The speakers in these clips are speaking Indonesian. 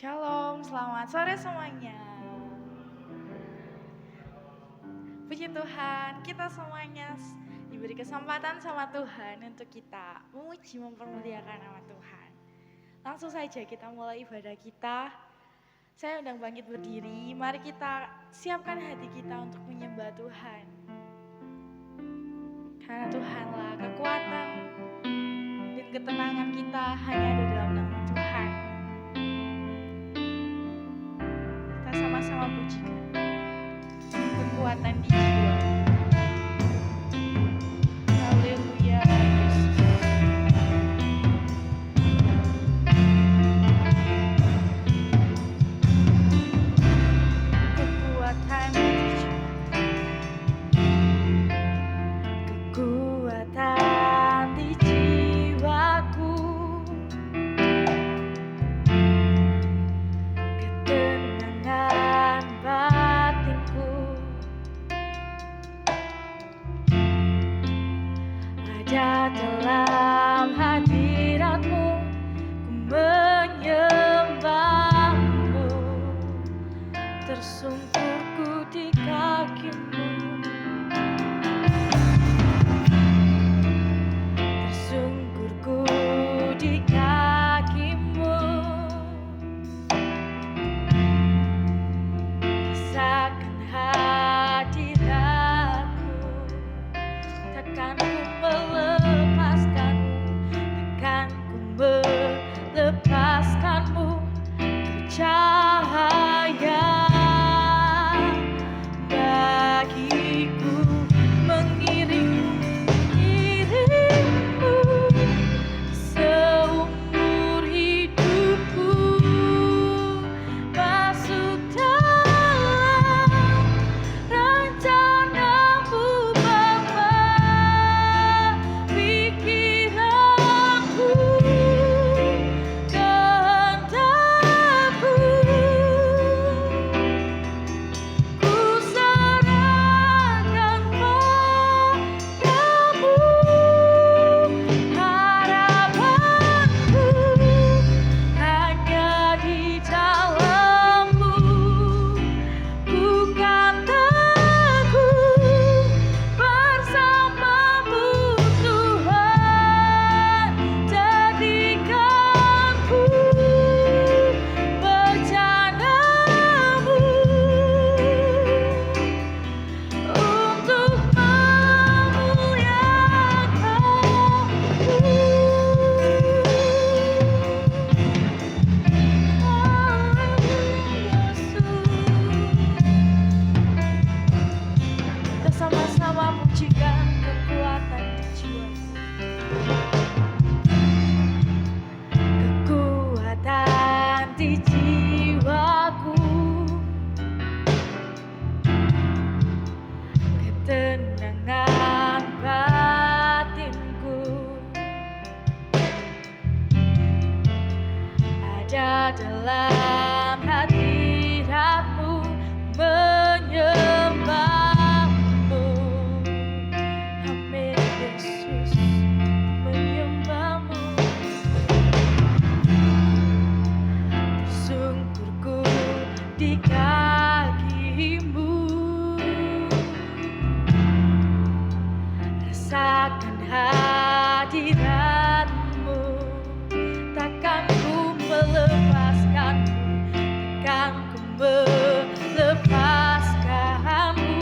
Shalom, selamat sore semuanya. Puji Tuhan, kita semuanya diberi kesempatan sama Tuhan untuk kita memuji mempermuliakan nama Tuhan. Langsung saja kita mulai ibadah kita. Saya undang bangkit berdiri, mari kita siapkan hati kita untuk menyembah Tuhan. Karena Tuhanlah kekuatan dan ketenangan kita hanya ada dalam nama Tuhan. Kita sama-sama pujikan kekuatan di jiwa. Haleluya, Yesus. Kekuatan di jiwa. Kekuatan di jiwaku. Ketenangan batinku. Ada dalam hadirat-Mu, ku menyembah-Mu, tersungkurku di kaki-Mu, tersungkurku di kaki-Mu, rasakan hadirat-Mu, takkan ku melepaskan-Mu, takkan ku melepaskan-Mu, Kau cahaya bagiku, mengiring-iringmu seumur hidupku, masuk dalam rencana-Mu Bapa, pikiranku, kehendakku, ku serahkan padamu, harapanku hanya di dalam-Mu, bukan takut bersama-Mu Tuhan, jadikanku bencana-Mu untuk memuliakan-Mu. Kita sama-sama pujikan kekuatan di jiwaku. Kekuatan di jiwaku, ketenangan batinku, ada dalam hadirat-Mu, menyembah-Mu. Amin, Yesus, menyembah-Mu. Tersungkurku di kaki-Mu, rasakan hadirat-Mu, takkan ku melepaskan-Mu, takkan ku melepaskan-Mu,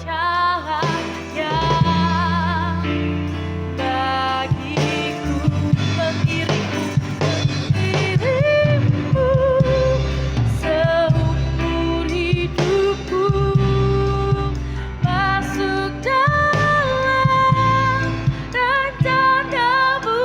cahaya bagiku, mengiring-iringmu seumur hidupku, masuk dalam rencana-Mu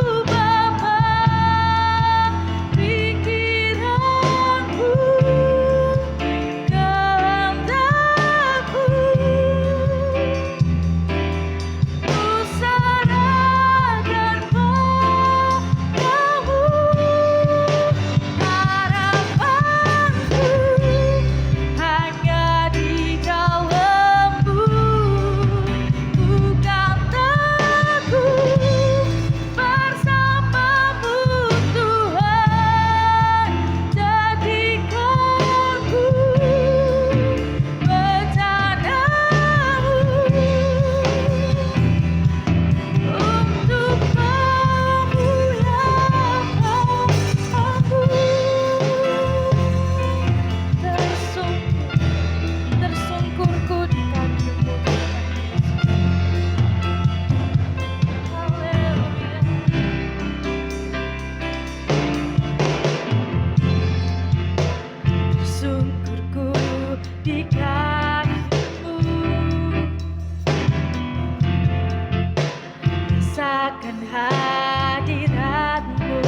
akan hadirat-Mu,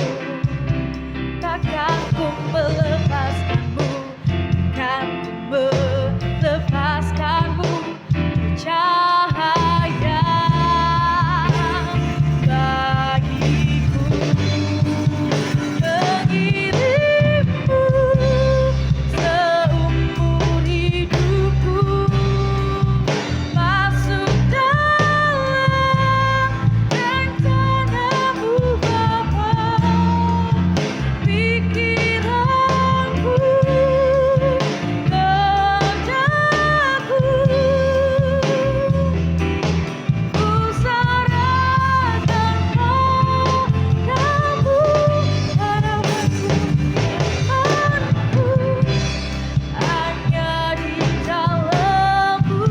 takkan ku melepaskan-Mu, kan ku melepaskan-Mu, cahaya bagiku, mengirimmu seumur hidupku, masuk dalam rencana-Mu Bapa, pikiranku, kehendakku, ku serahkan padamu, harapanku, imanku, hanya di dalam-Mu,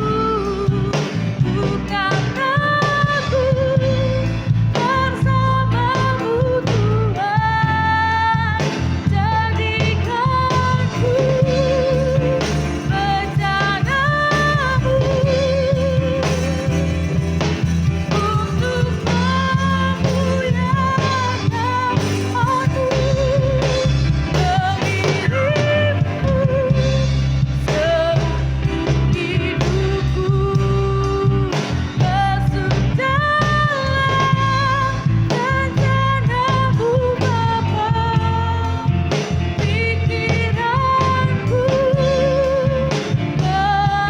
bukan takut, bersama-Mu Tuhan, jadikanku rencana-Mu untuk memuliakan Aku, mengirimmu seumur hidupku, masuk dalam rencana-Mu Bapa, pikiranku,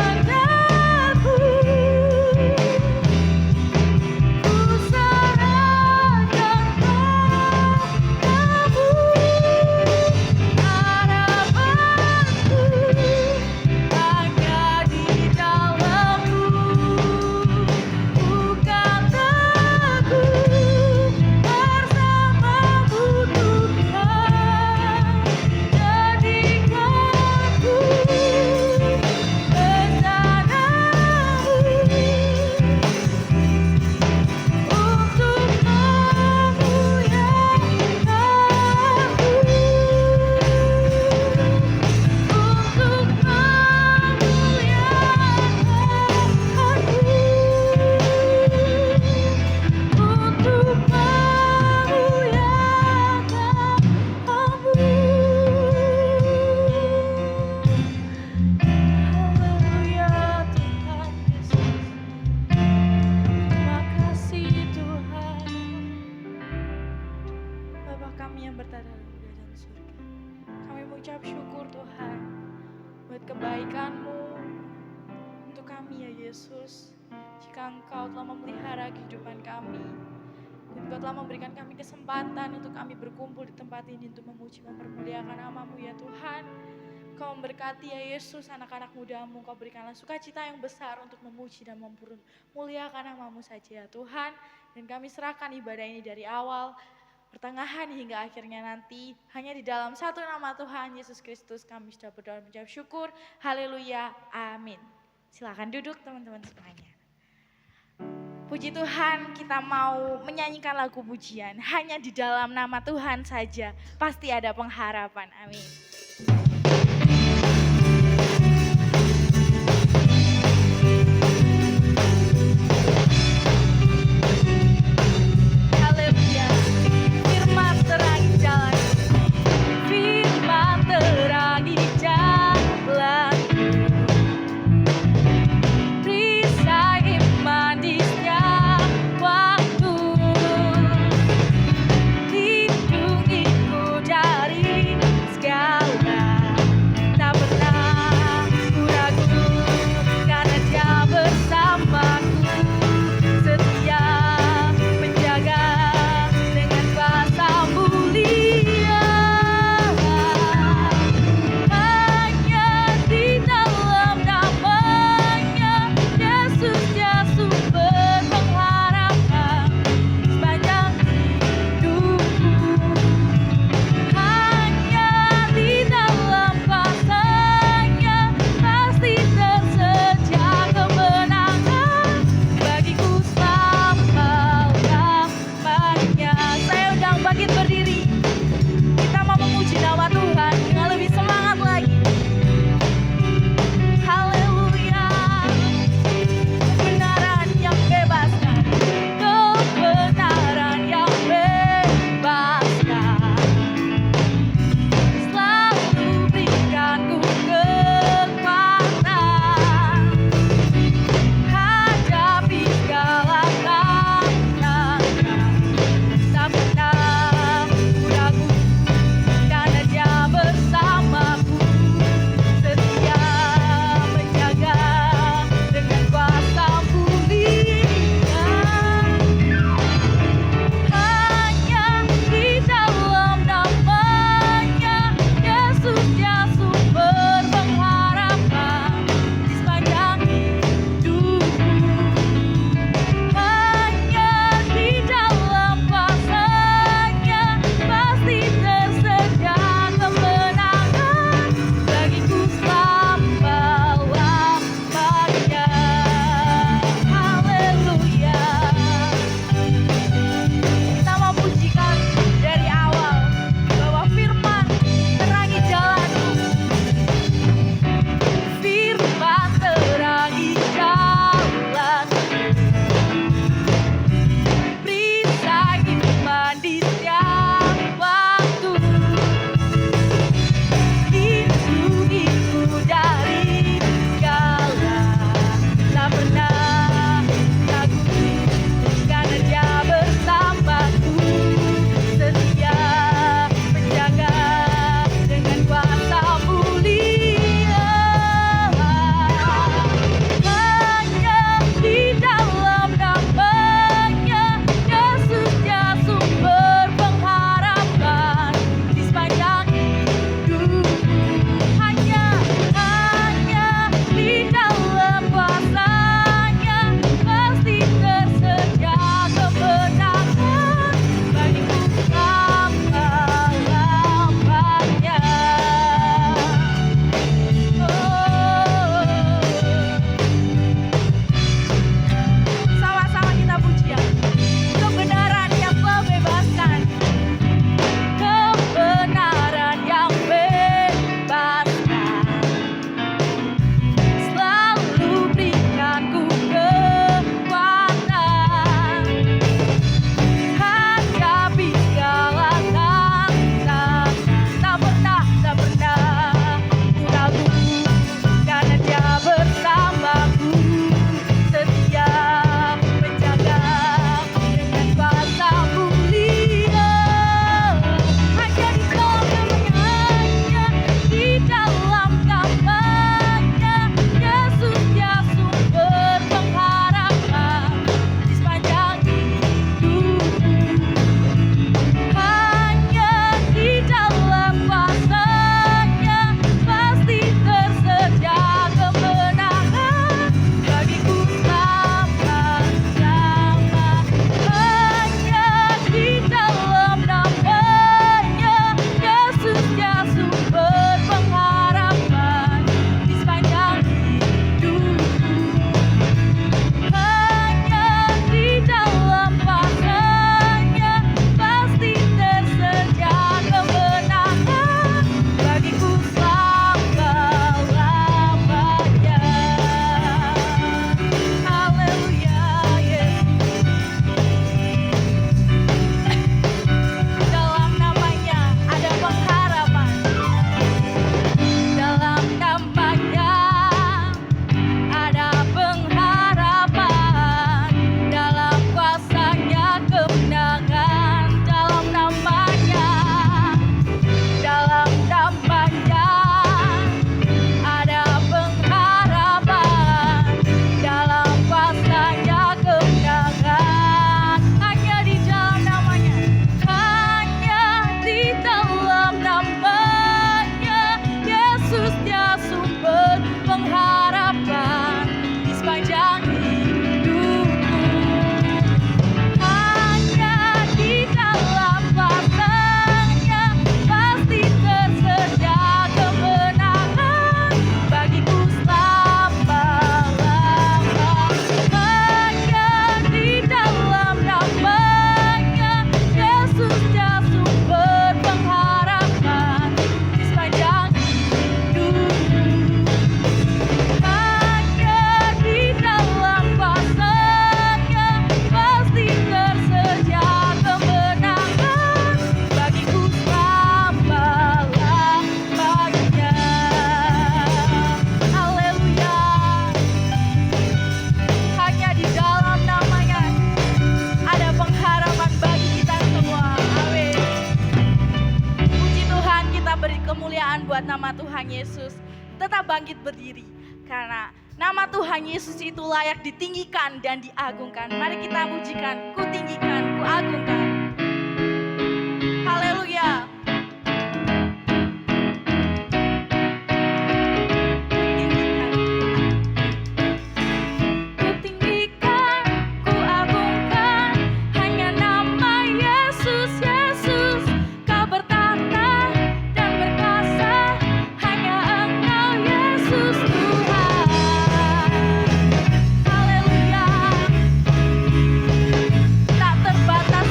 kehendakku, ku serahkan padamu, harapanku hanya di dalam-Mu, bukan takut, bersama-Mu Tuhan, jadikanku rencana-Mu untuk memuliakan Aku, untuk Haleluya Tuhan Yesus. Terima kasih Tuhan, Bapa kami yang berada dalam kerajaan surga. Kami mengucap syukur Tuhan buat kebaikan-Mu untuk kami ya Yesus. Jika Engkau telah memelihara kehidupan kami, dan Engkau telah memberikan kami kesempatan untuk kami berkumpul di tempat ini untuk memuji mempermuliakan nama-Mu ya Tuhan. Kau memberkati ya Yesus anak-anak muda-Mu, Kau berikanlah sukacita yang besar untuk memuji dan mempermuliakan nama-Mu saja ya Tuhan. Dan kami serahkan ibadah ini dari awal, pertengahan hingga akhirnya nanti hanya di dalam satu nama Tuhan Yesus Kristus kami sudah berdoa dan mengucap syukur. Haleluya, amin. Silakan duduk teman-teman semuanya. Puji Tuhan, kita mau menyanyikan lagu pujian. Hanya di dalam nama Tuhan saja pasti ada pengharapan. Amin. Haleluya. Firman terangi jalan. Firman terangi jalan. Perisai manisnya waktu, lindungiku dari segala nama Tuhan Yesus tetap bangkit berdiri. Karena nama Tuhan Yesus itu layak ditinggikan dan diagungkan. Mari kita pujikan, ku tinggikan, ku agungkan. Haleluya. Tak terbatas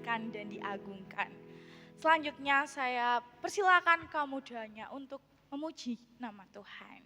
dimuliakan dan diagungkan. Selanjutnya saya persilakan kaum mudanya untuk memuji nama Tuhan.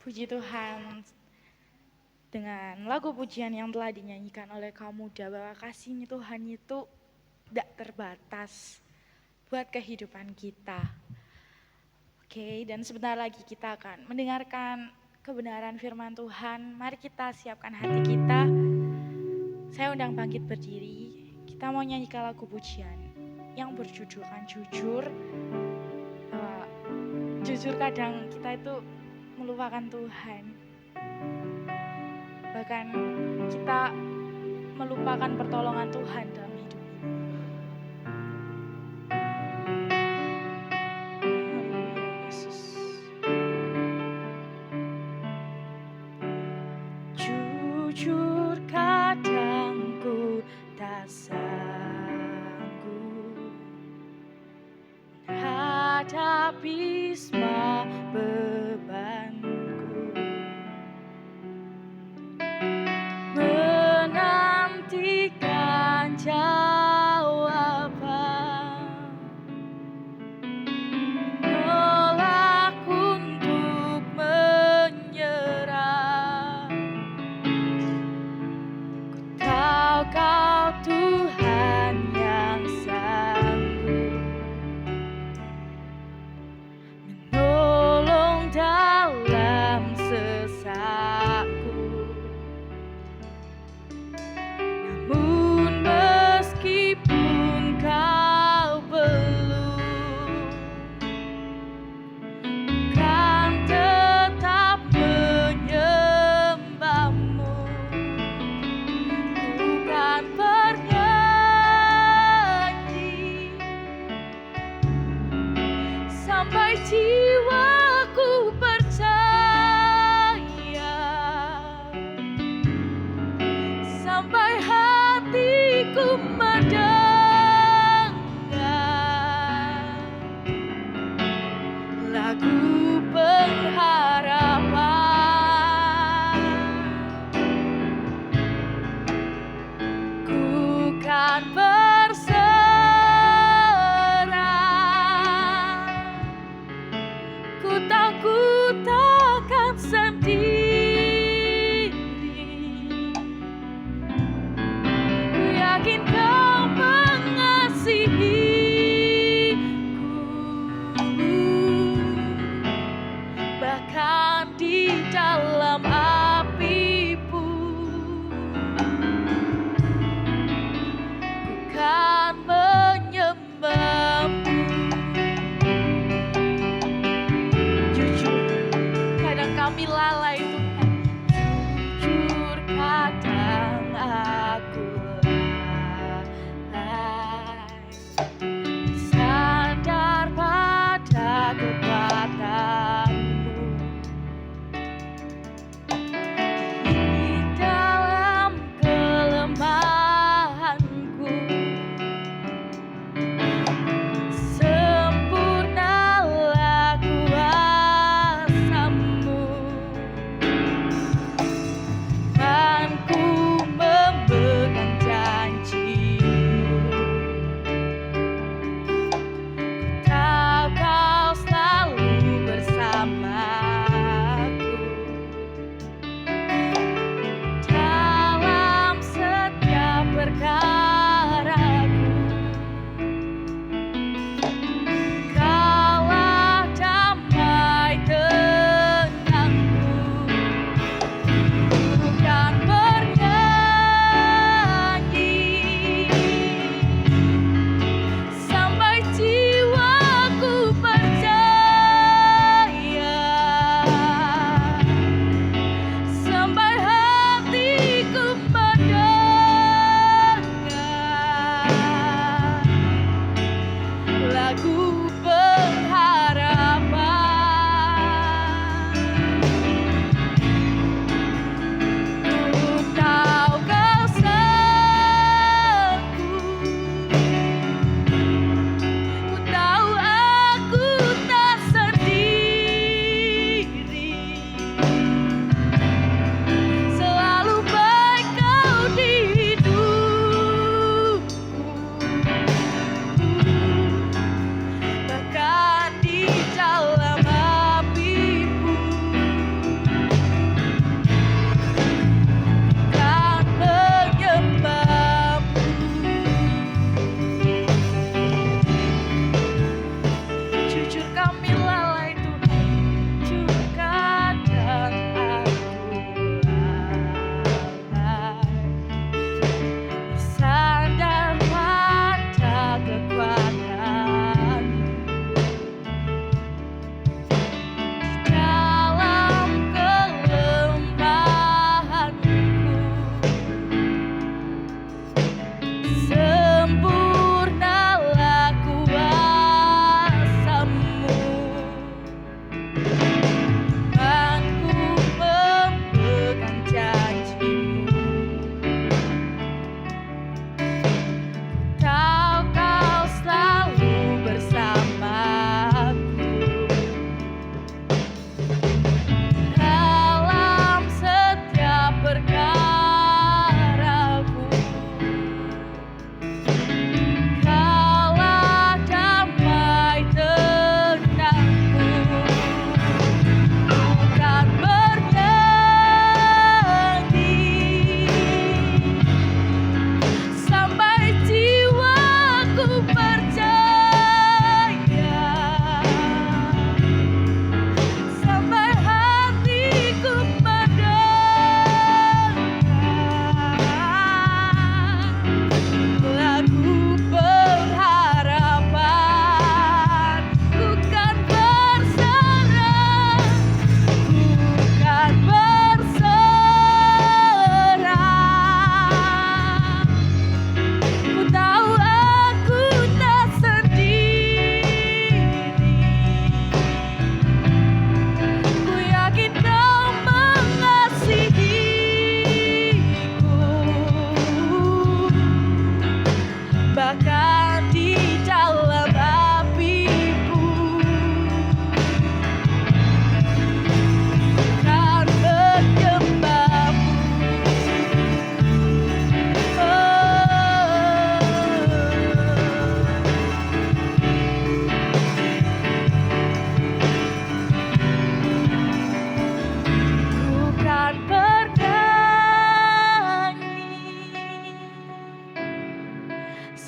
Puji Tuhan, dengan lagu pujian yang telah dinyanyikan oleh kaum muda, bahwa kasih Tuhan itu tidak terbatas buat kehidupan kita. Oke, dan sebentar lagi kita akan mendengarkan kebenaran firman Tuhan. Mari kita siapkan hati kita. Saya undang bangkit berdiri. Kita mau nyanyikan lagu pujian yang berjudulkan jujur. Jujur kadang kita itu melupakan Tuhan. Bahkan kita melupakan pertolongan Tuhan dalam hidup ini. Haleluya Yesus. Jujur kadang habis semua bebanku, menantikan jawaban, menolak untuk menyerah. Ku tahu Kau Tuhan yang sanggup menolong dalam sesakku. Namun meskipun Kau belum, kan tetap menyembahmu. Ku kan bernyanyi sampai jiwaku percaya, sampai hatiku mendengar lagu pengharapan. Ku kan berserah, ku tahu ku takkan sendiri. Ku yakin Kau mengasihiku, bahkan di dalam api pun. Ku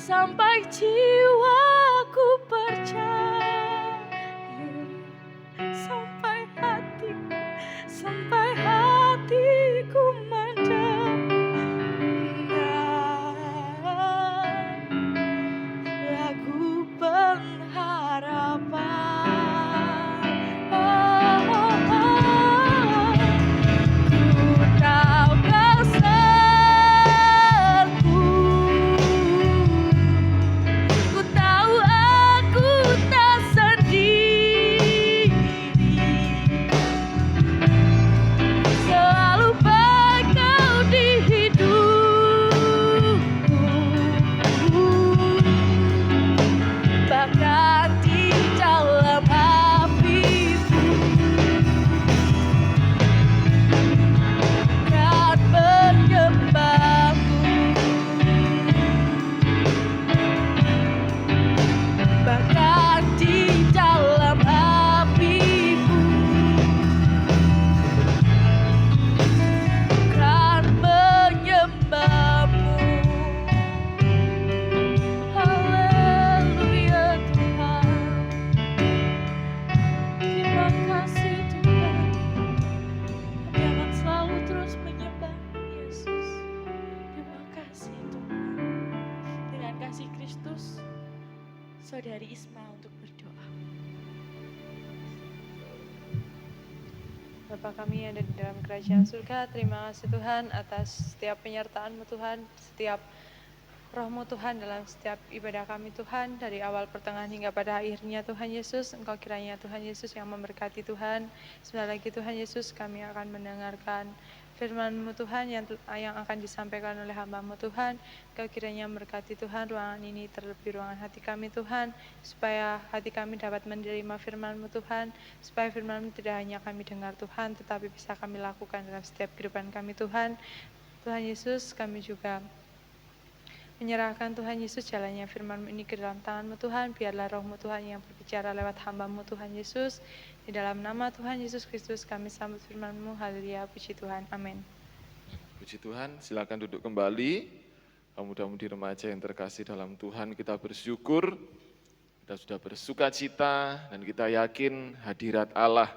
sampai jiwaku percaya, sampai hatiku mendengar lagu pengharapan. Oh, oh, oh. Ku tahu kau sanggup, ku tahu aku tak sendiri, selalu baik kau di hidupku, bahkan di dalam apiku kan menyembahmu, bahkan di dalam apiku kan menyembahmu. Haleluya Tuhan, terima kasih Tuhan. Kami akan selalu terus menyembahmu Yesus. Terima kasih Tuhan. Dengan kasih Kristus, Saudari Isma untuk berdoa. Bapa kami yang ada di dalam kerajaan surga, terima kasih Tuhan atas setiap penyertaan-Mu Tuhan, setiap Roh-Mu Tuhan dalam setiap ibadah kami Tuhan, dari awal pertengahan hingga pada akhirnya Tuhan Yesus. Engkau kiranya Tuhan Yesus yang memberkati Tuhan. Sebentar lagi Tuhan Yesus kami akan mendengarkan firman-Mu Tuhan yang akan disampaikan oleh hamba-Mu Tuhan. Engkau kiranya memberkati Tuhan ruangan ini, terlebih ruangan hati kami Tuhan, supaya hati kami dapat menerima firman-Mu Tuhan, supaya firman-Mu tidak hanya kami dengar Tuhan, tetapi bisa kami lakukan dalam setiap kehidupan kami Tuhan. Tuhan Yesus, kami juga menyerahkan Tuhan Yesus jalannya firman-Mu ini ke dalam tangan-Mu Tuhan. Biarlah Roh-Mu Tuhan yang berbicara lewat hamba-Mu Tuhan Yesus. Di dalam nama Tuhan Yesus Kristus kami sambut firman-Mu. Haleluya, puji Tuhan, amin. Puji Tuhan, silakan duduk kembali. Mudah-mudi remaja yang terkasih dalam Tuhan, kita bersyukur, kita sudah bersuka cita, dan kita yakin hadirat Allah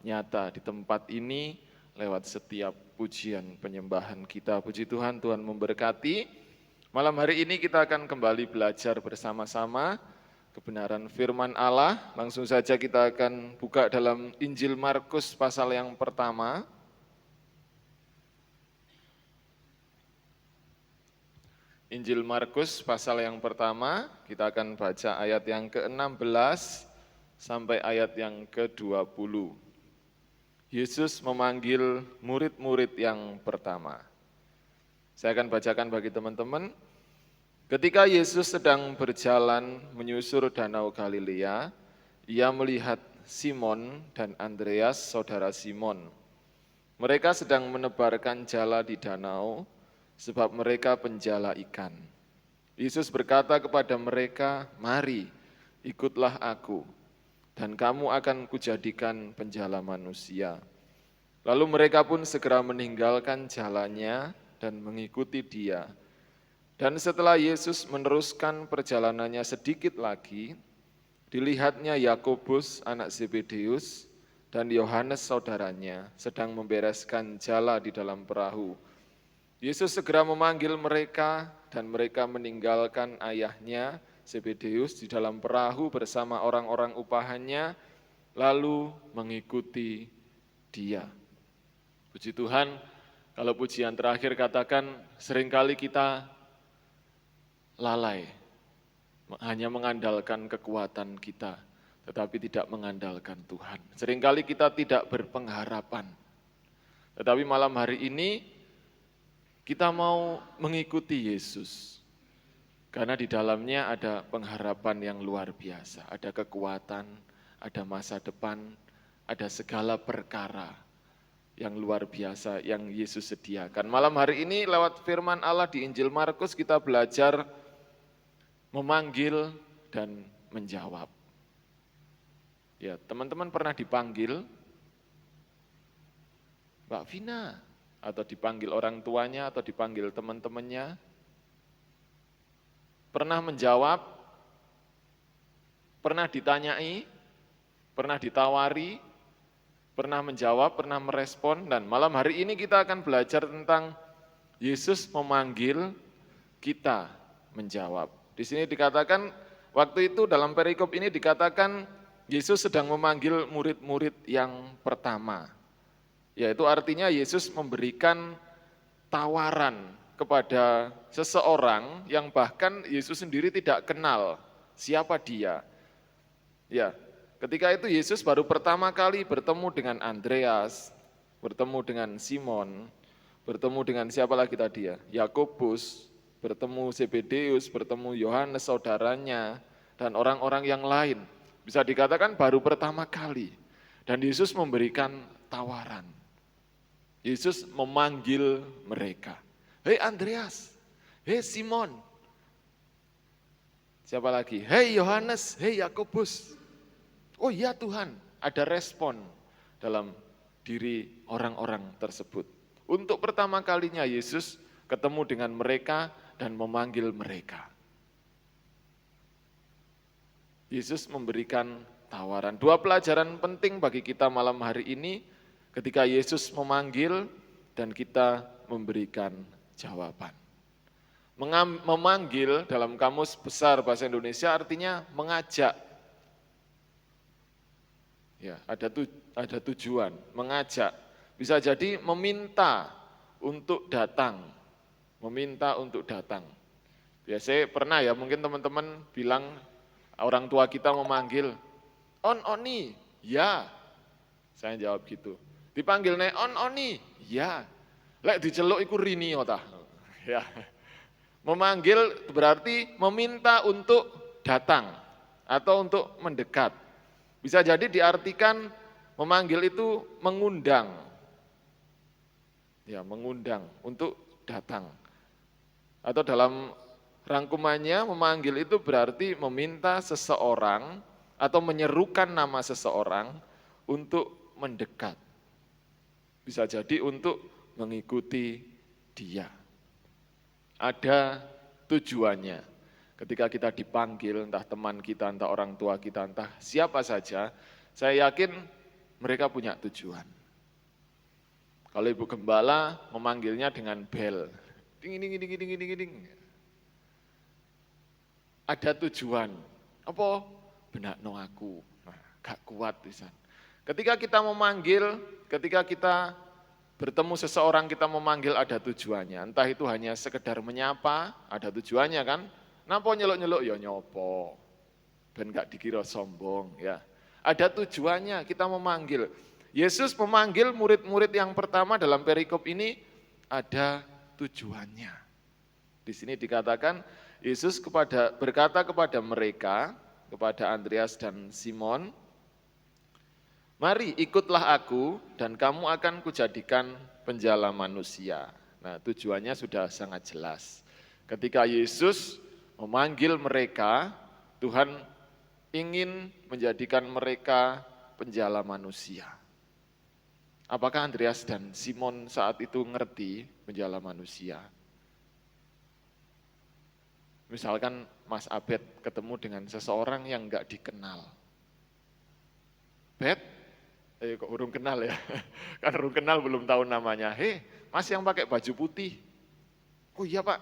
nyata di tempat ini lewat setiap pujian penyembahan kita. Puji Tuhan, Tuhan memberkati. Malam hari ini kita akan kembali belajar bersama-sama kebenaran firman Allah. Langsung saja kita akan buka dalam Injil Markus pasal yang pertama. Injil Markus pasal yang pertama, kita akan baca ayat yang ke-16 sampai ayat yang ke-20. Yesus memanggil murid-murid yang pertama. Saya akan bacakan bagi teman-teman. Ketika Yesus sedang berjalan menyusur danau Galilea, ia melihat Simon dan Andreas, saudara Simon. Mereka sedang menebarkan jala di danau, sebab mereka penjala ikan. Yesus berkata kepada mereka, "Mari, ikutlah aku, dan kamu akan kujadikan penjala manusia." Lalu mereka pun segera meninggalkan jalannya dan mengikuti Dia. Dan setelah Yesus meneruskan perjalanannya sedikit lagi, dilihatnya Yakobus anak Zebedeus dan Yohanes saudaranya sedang membereskan jala di dalam perahu. Yesus segera memanggil mereka dan mereka meninggalkan ayahnya Zebedeus di dalam perahu bersama orang-orang upahannya, lalu mengikuti Dia. Puji Tuhan, kalau pujian terakhir katakan, seringkali kita lalai, hanya mengandalkan kekuatan kita, tetapi tidak mengandalkan Tuhan. Seringkali kita tidak berpengharapan, tetapi malam hari ini kita mau mengikuti Yesus, karena di dalamnya ada pengharapan yang luar biasa, ada kekuatan, ada masa depan, ada segala perkara yang luar biasa yang Yesus sediakan. Malam hari ini lewat firman Allah di Injil Markus kita belajar memanggil dan menjawab. Ya, teman-teman pernah dipanggil Mbak Vina, atau dipanggil orang tuanya, atau dipanggil teman-temannya? pernah menjawab, pernah ditanyai, pernah ditawari, pernah menjawab, pernah merespon, dan malam hari ini kita akan belajar tentang Yesus memanggil, kita menjawab. Di sini dikatakan, waktu itu dalam perikop ini dikatakan Yesus sedang memanggil murid-murid yang pertama. Yaitu artinya Yesus memberikan tawaran kepada seseorang yang bahkan Yesus sendiri tidak kenal siapa dia. Ya, ketika itu Yesus baru pertama kali bertemu dengan Andreas, bertemu dengan Simon, bertemu dengan siapa lagi tadi ya? Yakobus, bertemu Zebedeus, bertemu Yohanes saudaranya, dan orang-orang yang lain. Bisa dikatakan baru pertama kali. Dan Yesus memberikan tawaran. Yesus memanggil mereka. Hei Andreas, hei Simon. Siapa lagi? Hei Yohanes, hei Yakobus. Oh iya Tuhan, ada respon dalam diri orang-orang tersebut. Untuk pertama kalinya Yesus ketemu dengan mereka dan memanggil mereka. Yesus memberikan tawaran. Dua pelajaran penting bagi kita malam hari ini ketika Yesus memanggil dan kita memberikan jawaban. Memanggil dalam Kamus Besar Bahasa Indonesia artinya mengajak. Ya, ada tujuan, mengajak. Bisa jadi meminta untuk datang. Meminta untuk datang. Biasanya pernah ya, mungkin teman-teman bilang orang tua kita memanggil, "On-oni," ya. Saya jawab gitu. Dipanggil nek on-oni, ya. Lek diceluk iku rini otah. Ya. Memanggil berarti meminta untuk datang atau untuk mendekat. Bisa jadi diartikan memanggil itu mengundang. Ya, mengundang untuk datang. Atau dalam rangkumannya memanggil itu berarti meminta seseorang atau menyerukan nama seseorang untuk mendekat. Bisa jadi untuk mengikuti dia. Ada tujuannya. Ketika kita dipanggil, entah teman kita, entah orang tua kita, entah siapa saja, saya yakin mereka punya tujuan. Kalau Ibu Gembala memanggilnya dengan bel, ding ding ding ding ding ding. Ada tujuan. Apa? Benakno aku. Nah, gak kuat pisan. Ketika kita memanggil, ketika kita bertemu seseorang, kita memanggil ada tujuannya. Entah itu hanya sekedar menyapa, ada tujuannya kan. Napa nyeluk-nyeluk ya nyopo. Ben gak dikira sombong ya. Ada tujuannya kita memanggil. Yesus memanggil murid-murid yang pertama dalam perikop ini ada tujuannya. Di sini dikatakan Yesus berkata kepada mereka, kepada Andreas dan Simon, "Mari ikutlah aku dan kamu akan kujadikan penjala manusia." Nah, tujuannya sudah sangat jelas. Ketika Yesus memanggil mereka, Tuhan ingin menjadikan mereka penjala manusia. Apakah Andreas dan Simon saat itu ngerti penjala manusia? Misalkan Mas Abed ketemu dengan seseorang yang enggak dikenal. Bet, kok urung kenal ya? Kan urung kenal belum tahu namanya. Hei, Mas yang pakai baju putih. Oh iya Pak,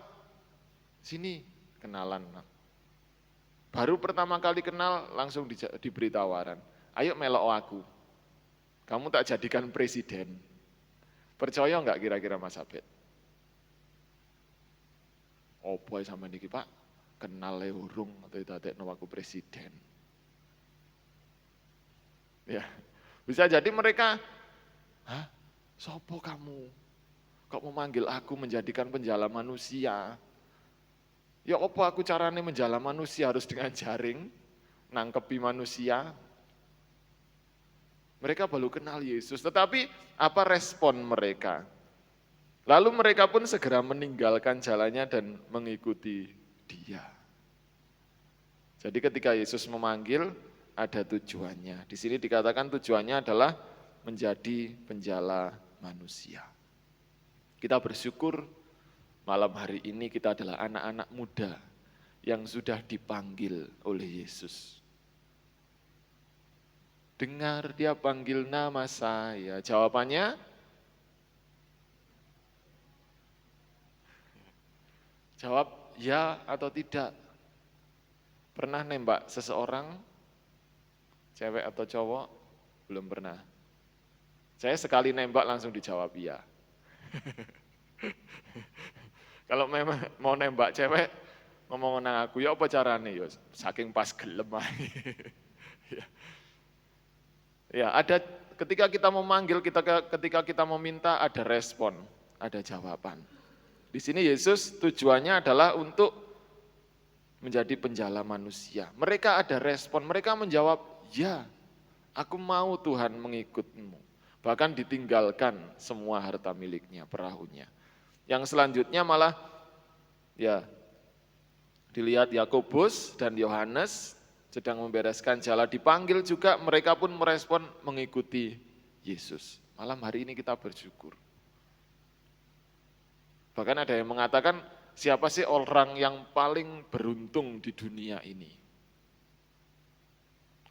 sini kenalan. Baru pertama kali kenal langsung diberi tawaran. Ayo melok aku, kamu tak jadikan presiden. Percaya enggak kira-kira Mas Abed? Opo sama niki Pak, kenal urung atau dadekno aku presiden. Ya, bisa jadi mereka, hah, sopo kamu? Kok memanggil aku menjadikan penjala manusia? Ya opo aku carane menjala manusia harus dengan jaring, nangkepi manusia? Mereka baru kenal Yesus, tetapi apa respon mereka? Lalu mereka pun segera meninggalkan jalannya dan mengikuti dia. Jadi ketika Yesus memanggil, ada tujuannya. Di sini dikatakan tujuannya adalah menjadi penjala manusia. Kita bersyukur malam hari ini kita adalah anak-anak muda yang sudah dipanggil oleh Yesus? Dengar dia panggil nama saya. Jawabannya, jawab ya atau tidak. Pernah nembak seseorang, cewek atau cowok? Belum pernah. Saya sekali nembak langsung dijawab iya. Kalau memang mau nembak cewek, ngomong nang aku, ya apa carane? Ya, saking pas gelem ae. Ya, ada ketika kita memanggil, ketika kita meminta, ada respon, ada jawaban. Di sini Yesus tujuannya adalah untuk menjadi penjala manusia. Mereka ada respon, mereka menjawab, ya, aku mau Tuhan mengikutmu. Bahkan ditinggalkan semua harta miliknya, perahunya. Yang selanjutnya malah, ya, dilihat Yakobus dan Yohanes sedang membereskan jala, dipanggil juga, mereka pun merespon mengikuti Yesus. Malam hari ini kita bersyukur. Bahkan ada yang mengatakan, siapa sih orang yang paling beruntung di dunia ini?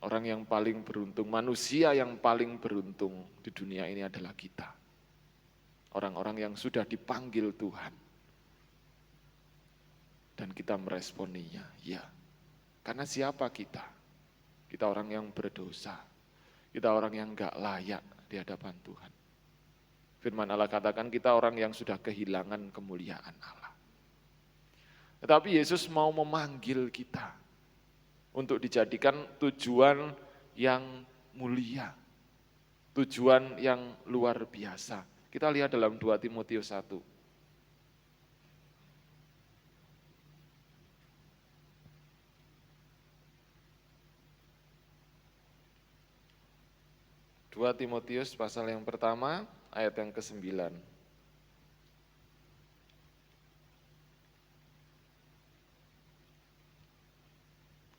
Orang yang paling beruntung, manusia yang paling beruntung di dunia ini adalah kita. Orang-orang yang sudah dipanggil Tuhan. Dan kita meresponinya, ya. Karena siapa kita? Kita orang yang berdosa. Kita orang yang enggak layak di hadapan Tuhan. Firman Allah katakan kita orang yang sudah kehilangan kemuliaan Allah. Tetapi Yesus mau memanggil kita untuk dijadikan tujuan yang mulia. Tujuan yang luar biasa. Kita lihat dalam 2 Timotius 1. 2 Timotius pasal yang pertama, ayat yang ke-9.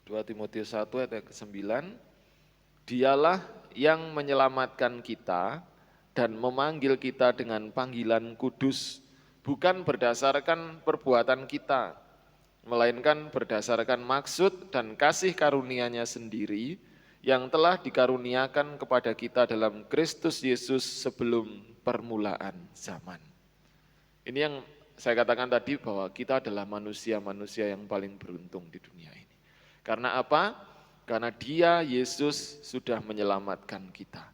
2 Timotius 1 ayat yang ke-9, dialah yang menyelamatkan kita dan memanggil kita dengan panggilan kudus, bukan berdasarkan perbuatan kita, melainkan berdasarkan maksud dan kasih karunia-Nya sendiri, yang telah dikaruniakan kepada kita dalam Kristus Yesus sebelum permulaan zaman. Ini yang saya katakan tadi bahwa kita adalah manusia-manusia yang paling beruntung di dunia ini. Karena apa? Karena Dia, Yesus, sudah menyelamatkan kita.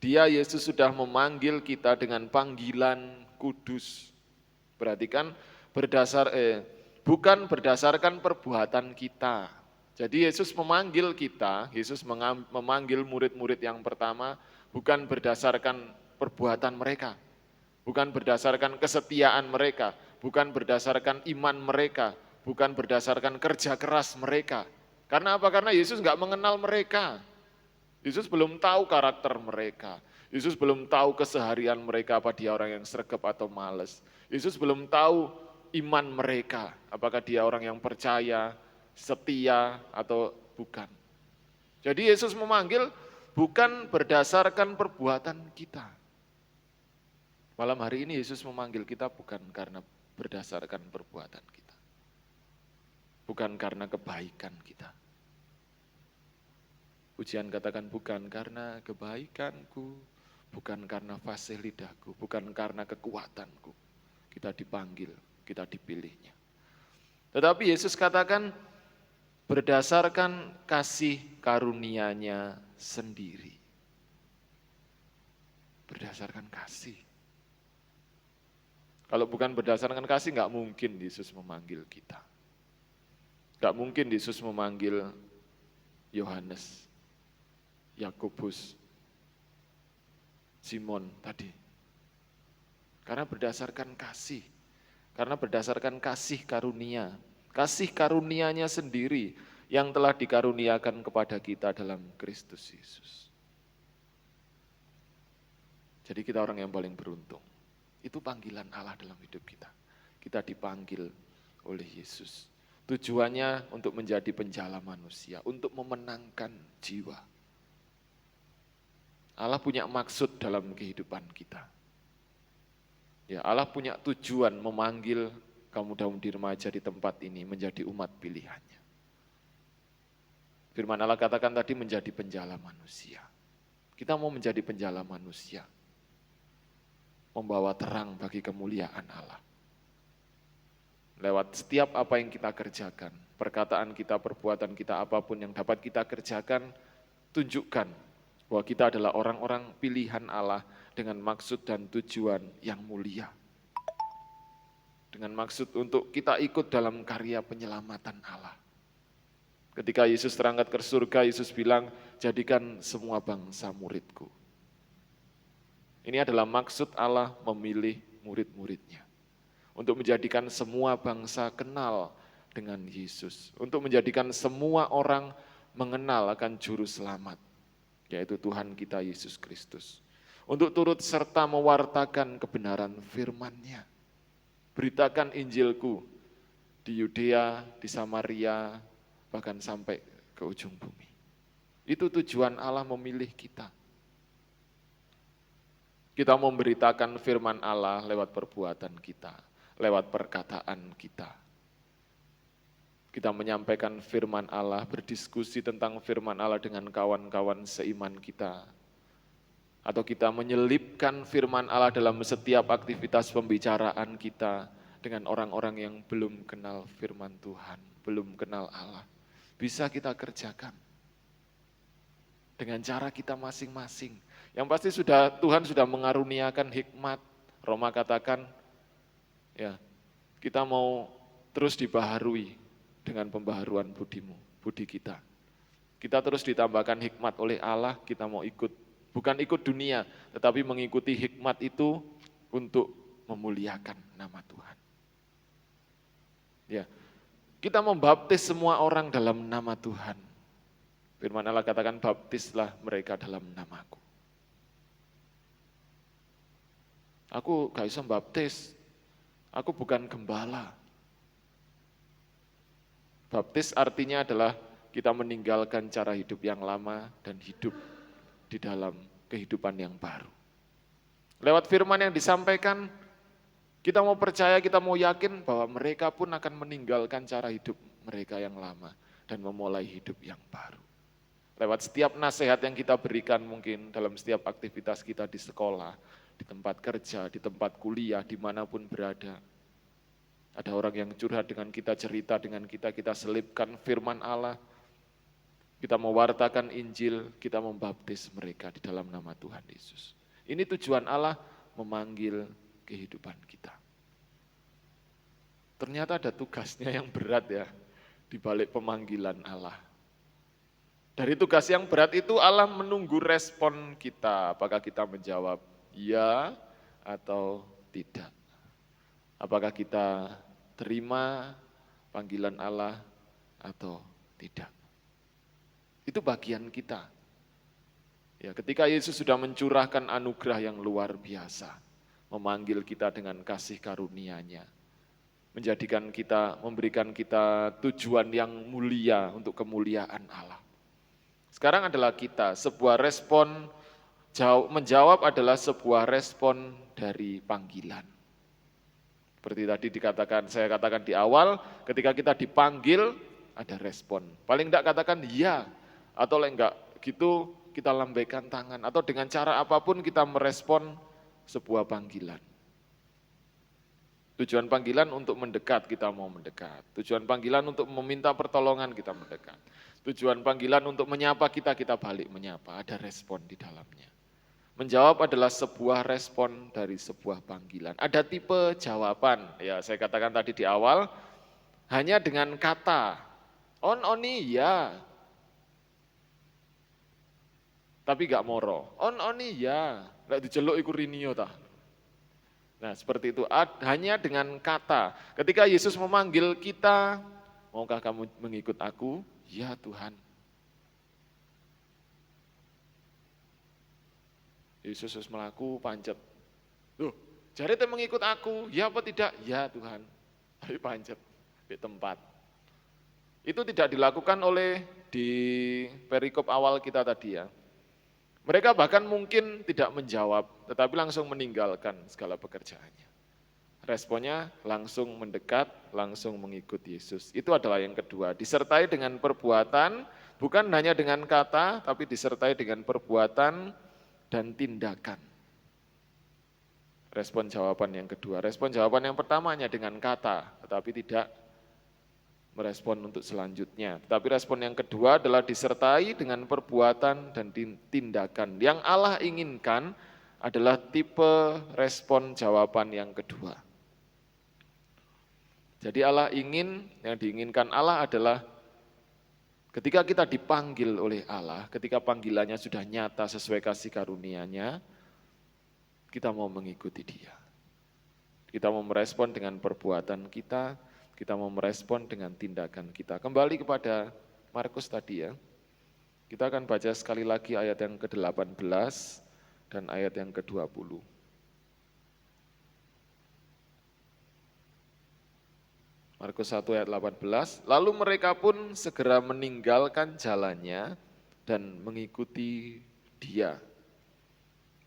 Dia, Yesus, sudah memanggil kita dengan panggilan kudus. Perhatikan, bukan berdasarkan perbuatan kita. Jadi Yesus memanggil kita, Yesus memanggil murid-murid yang pertama bukan berdasarkan perbuatan mereka, bukan berdasarkan kesetiaan mereka, bukan berdasarkan iman mereka, bukan berdasarkan kerja keras mereka. Karena apa? Karena Yesus nggak mengenal mereka. Yesus belum tahu karakter mereka. Yesus belum tahu keseharian mereka, apa dia orang yang sregep atau males. Yesus belum tahu iman mereka, apakah dia orang yang percaya, setia atau bukan. Jadi Yesus memanggil bukan berdasarkan perbuatan kita. Malam hari ini Yesus memanggil kita bukan karena berdasarkan perbuatan kita. Bukan karena kebaikan kita. Pujian katakan bukan karena kebaikanku, bukan karena fasih lidahku, bukan karena kekuatanku. Kita dipanggil, kita dipilihnya. Tetapi Yesus katakan berdasarkan kasih karunia-Nya sendiri. Berdasarkan kasih. Kalau bukan berdasarkan kasih, nggak mungkin Yesus memanggil kita. Nggak mungkin Yesus memanggil Yohanes, Yakobus, Simon tadi. Karena berdasarkan kasih. Karena berdasarkan kasih karunia. Kasih karunia-Nya sendiri yang telah dikaruniakan kepada kita dalam Kristus Yesus. Jadi kita orang yang paling beruntung. Itu panggilan Allah dalam hidup kita. Kita dipanggil oleh Yesus. Tujuannya untuk menjadi penjala manusia, untuk memenangkan jiwa. Allah punya maksud dalam kehidupan kita. Ya, Allah punya tujuan memanggil kaum muda-mudi remaja di tempat ini menjadi umat pilihannya. Firman Allah katakan tadi menjadi penjala manusia. Kita mau menjadi penjala manusia, membawa terang bagi kemuliaan Allah. Lewat setiap apa yang kita kerjakan, perkataan kita, perbuatan kita, apapun yang dapat kita kerjakan, tunjukkan bahwa kita adalah orang-orang pilihan Allah dengan maksud dan tujuan yang mulia. Dengan maksud untuk kita ikut dalam karya penyelamatan Allah. Ketika Yesus terangkat ke surga, Yesus bilang, jadikan semua bangsa muridku. Ini adalah maksud Allah memilih murid-muridnya. Untuk menjadikan semua bangsa kenal dengan Yesus. Untuk menjadikan semua orang mengenal akan juru selamat, yaitu Tuhan kita Yesus Kristus. Untuk turut serta mewartakan kebenaran firman-Nya. Beritakan Injilku di Yudea, di Samaria, bahkan sampai ke ujung bumi. Itu tujuan Allah memilih kita. Kita memberitakan firman Allah lewat perbuatan kita, lewat perkataan kita. Kita menyampaikan firman Allah, berdiskusi tentang firman Allah dengan kawan-kawan seiman kita. Atau kita menyelipkan firman Allah dalam setiap aktivitas pembicaraan kita dengan orang-orang yang belum kenal firman Tuhan, belum kenal Allah. Bisa kita kerjakan dengan cara kita masing-masing. Yang pasti Tuhan sudah mengaruniakan hikmat. Roma katakan, ya, kita mau terus dibaharui dengan pembaharuan budi kita. Kita terus ditambahkan hikmat oleh Allah, kita mau ikut. Bukan ikut dunia, tetapi mengikuti hikmat itu untuk memuliakan nama Tuhan. Ya, kita membaptis semua orang dalam nama Tuhan. Firman Allah katakan, baptislah mereka dalam namaku. Aku gak bisa baptis, aku bukan gembala. Baptis artinya adalah kita meninggalkan cara hidup yang lama dan hidup di dalam kehidupan yang baru. Lewat firman yang disampaikan, kita mau percaya, kita mau yakin bahwa mereka pun akan meninggalkan cara hidup mereka yang lama dan memulai hidup yang baru. Lewat setiap nasihat yang kita berikan mungkin dalam setiap aktivitas kita di sekolah, di tempat kerja, di tempat kuliah, dimanapun berada. Ada orang yang curhat dengan kita, cerita dengan kita selipkan firman Allah. Kita mewartakan Injil, kita membaptis mereka di dalam nama Tuhan Yesus. Ini tujuan Allah memanggil kehidupan kita. Ternyata ada tugasnya yang berat ya, di balik pemanggilan Allah. Dari tugas yang berat itu Allah menunggu respon kita, apakah kita menjawab ya atau tidak. Apakah kita terima panggilan Allah atau tidak. Itu bagian kita. Ya, ketika Yesus sudah mencurahkan anugerah yang luar biasa, memanggil kita dengan kasih karunia-Nya, memberikan kita tujuan yang mulia untuk kemuliaan Allah. Sekarang adalah kita, sebuah respon, menjawab adalah sebuah respon dari panggilan. Seperti tadi saya katakan di awal, ketika kita dipanggil, ada respon. Paling enggak katakan ya, atau enggak gitu kita lambaikan tangan, atau dengan cara apapun kita merespon sebuah panggilan. Tujuan panggilan untuk mendekat, kita mau mendekat. Tujuan panggilan untuk meminta pertolongan, kita mendekat. Tujuan panggilan untuk menyapa kita balik menyapa, ada respon di dalamnya. Menjawab adalah sebuah respon dari sebuah panggilan. Ada tipe jawaban, ya saya katakan tadi di awal, hanya dengan kata, oni ya, tapi gak moro, oni ya, gak diceluk iku rinio tah. Nah seperti itu, hanya dengan kata. Ketika Yesus memanggil kita, maukah kamu mengikut aku? Ya Tuhan. Yesus melaku pancet. Loh, jare teh mengikut aku, ya apa tidak? Ya Tuhan. Tapi pancet di tempat. Itu tidak dilakukan oleh di perikop awal kita tadi ya. Mereka bahkan mungkin tidak menjawab, tetapi langsung meninggalkan segala pekerjaannya. Responnya langsung mendekat, langsung mengikut Yesus. Itu adalah yang kedua, disertai dengan perbuatan, bukan hanya dengan kata, tapi disertai dengan perbuatan dan tindakan. Respon jawaban yang kedua. Respon jawaban yang pertama hanya dengan kata, tetapi tidak merespon untuk selanjutnya. Tetapi respon yang kedua adalah disertai dengan perbuatan dan tindakan. Yang Allah inginkan adalah tipe respon jawaban yang kedua. Jadi Allah yang diinginkan Allah adalah ketika kita dipanggil oleh Allah, ketika panggilannya sudah nyata sesuai kasih karunia-Nya, kita mau mengikuti Dia. Kita mau merespon dengan perbuatan kita mau merespon dengan tindakan kita. Kembali kepada Markus tadi ya. Kita akan baca sekali lagi ayat yang ke-18 dan ayat yang ke-20. Markus 1 ayat 18, lalu mereka pun segera meninggalkan jalannya dan mengikuti Dia.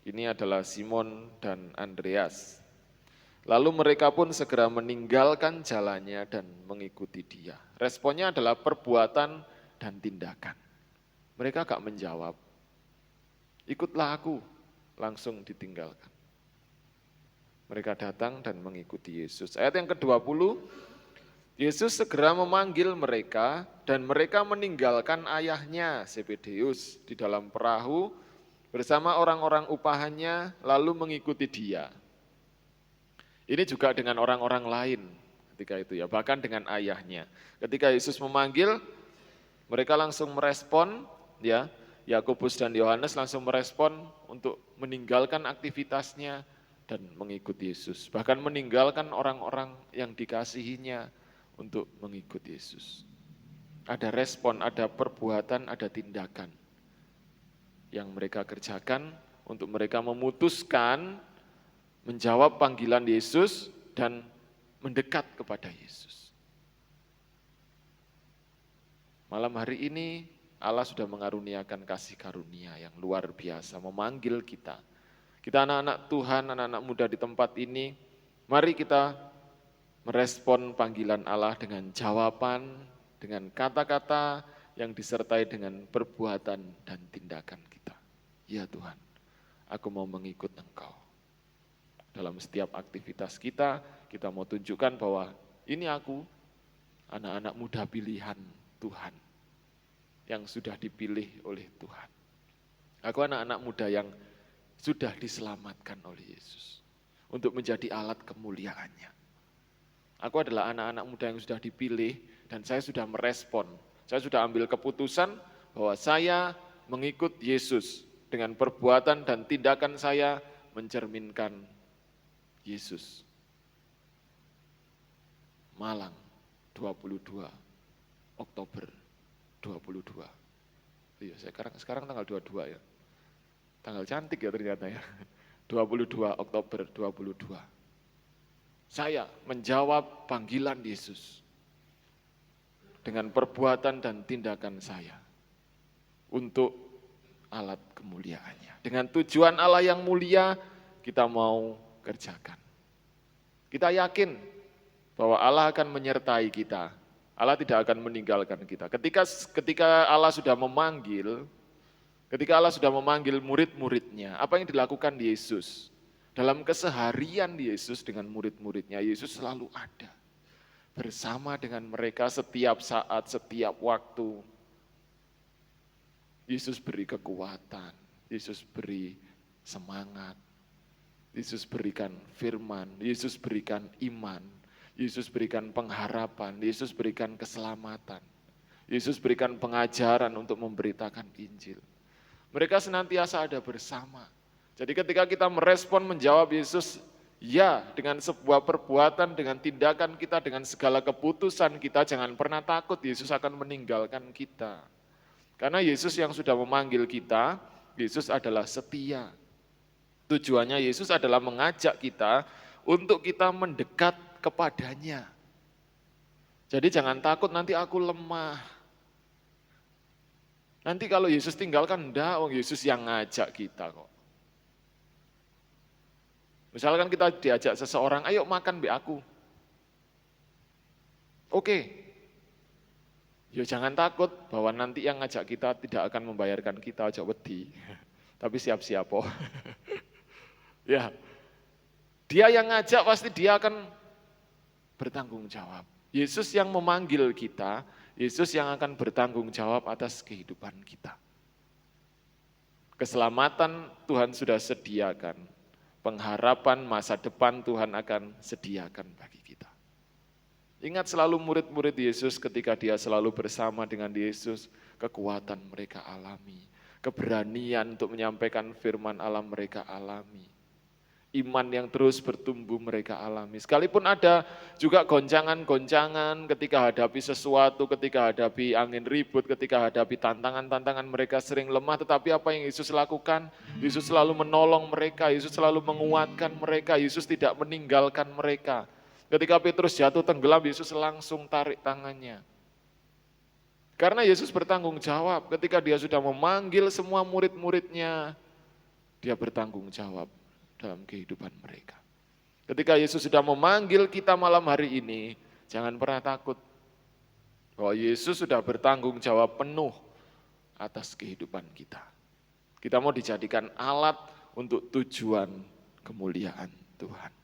Ini adalah Simon dan Andreas. Lalu mereka pun segera meninggalkan jalannya dan mengikuti Dia. Responnya adalah perbuatan dan tindakan. Mereka gak menjawab, ikutlah aku, langsung ditinggalkan. Mereka datang dan mengikuti Yesus. Ayat yang ke-20, Yesus segera memanggil mereka dan mereka meninggalkan ayahnya Zebedeus di dalam perahu bersama orang-orang upahannya lalu mengikuti Dia. Ini juga dengan orang-orang lain ketika itu ya, bahkan dengan ayahnya. Ketika Yesus memanggil, mereka langsung merespon ya. Yakobus dan Yohanes langsung merespon untuk meninggalkan aktivitasnya dan mengikuti Yesus. Bahkan meninggalkan orang-orang yang dikasihinya untuk mengikut Yesus. Ada respon, ada perbuatan, ada tindakan yang mereka kerjakan untuk mereka memutuskan menjawab panggilan Yesus dan mendekat kepada Yesus. Malam hari ini Allah sudah mengaruniakan kasih karunia yang luar biasa, memanggil kita. Kita anak-anak Tuhan, anak-anak muda di tempat ini, mari kita merespon panggilan Allah dengan jawaban, dengan kata-kata yang disertai dengan perbuatan dan tindakan kita. Ya Tuhan, aku mau mengikut Engkau. Dalam setiap aktivitas kita mau tunjukkan bahwa ini aku, anak-anak muda pilihan Tuhan, yang sudah dipilih oleh Tuhan. Aku anak-anak muda yang sudah diselamatkan oleh Yesus, untuk menjadi alat kemuliaan-Nya. Aku adalah anak-anak muda yang sudah dipilih dan saya sudah merespon. Saya sudah ambil keputusan bahwa saya mengikut Yesus dengan perbuatan dan tindakan saya mencerminkan Yesus. Malang, 22 Oktober 22. Iya, sekarang tanggal 22 ya. Tanggal cantik ya ternyata ya. 22 Oktober 22. Saya menjawab panggilan Yesus dengan perbuatan dan tindakan saya untuk alat kemuliaan-Nya. Dengan tujuan Allah yang mulia kita mau kerjakan. Kita yakin bahwa Allah akan menyertai kita. Allah tidak akan meninggalkan kita. Ketika Allah sudah memanggil murid-muridnya, apa yang dilakukan Yesus? Dalam keseharian Yesus dengan murid-muridnya, Yesus selalu ada bersama dengan mereka setiap saat, setiap waktu. Yesus beri kekuatan, Yesus beri semangat, Yesus berikan firman, Yesus berikan iman, Yesus berikan pengharapan, Yesus berikan keselamatan, Yesus berikan pengajaran untuk memberitakan Injil. Mereka senantiasa ada bersama. Jadi ketika kita merespon menjawab Yesus, ya dengan sebuah perbuatan, dengan tindakan kita, dengan segala keputusan kita, jangan pernah takut Yesus akan meninggalkan kita. Karena Yesus yang sudah memanggil kita, Yesus adalah setia. Tujuannya Yesus adalah mengajak kita untuk kita mendekat kepadanya. Jadi jangan takut nanti aku lemah. Nanti kalau Yesus tinggalkan, enggak, Yesus yang ngajak kita kok. Misalkan kita diajak seseorang, ayo makan be aku. Oke, ya jangan takut bahwa nanti yang ngajak kita tidak akan membayarkan kita, aja wedi. Tapi siap-siap oh. Ya, dia yang ngajak pasti dia akan bertanggung jawab. Yesus yang memanggil kita, Yesus yang akan bertanggung jawab atas kehidupan kita. Keselamatan Tuhan sudah sediakan, pengharapan masa depan Tuhan akan sediakan bagi kita. Ingat selalu murid-murid Yesus ketika dia selalu bersama dengan Yesus, kekuatan mereka alami, keberanian untuk menyampaikan firman Allah mereka alami. Iman yang terus bertumbuh mereka alami. Sekalipun ada juga goncangan-goncangan ketika hadapi sesuatu, ketika hadapi angin ribut, ketika hadapi tantangan-tantangan mereka sering lemah. Tetapi apa yang Yesus lakukan? Yesus selalu menolong mereka, Yesus selalu menguatkan mereka, Yesus tidak meninggalkan mereka. Ketika Petrus jatuh tenggelam, Yesus langsung tarik tangannya. Karena Yesus bertanggung jawab ketika dia sudah memanggil semua murid-muridnya, dia bertanggung jawab dalam kehidupan mereka. Ketika Yesus sudah memanggil kita malam hari ini, jangan pernah takut bahwa Yesus sudah bertanggung jawab penuh atas kehidupan kita. Kita mau dijadikan alat untuk tujuan kemuliaan Tuhan.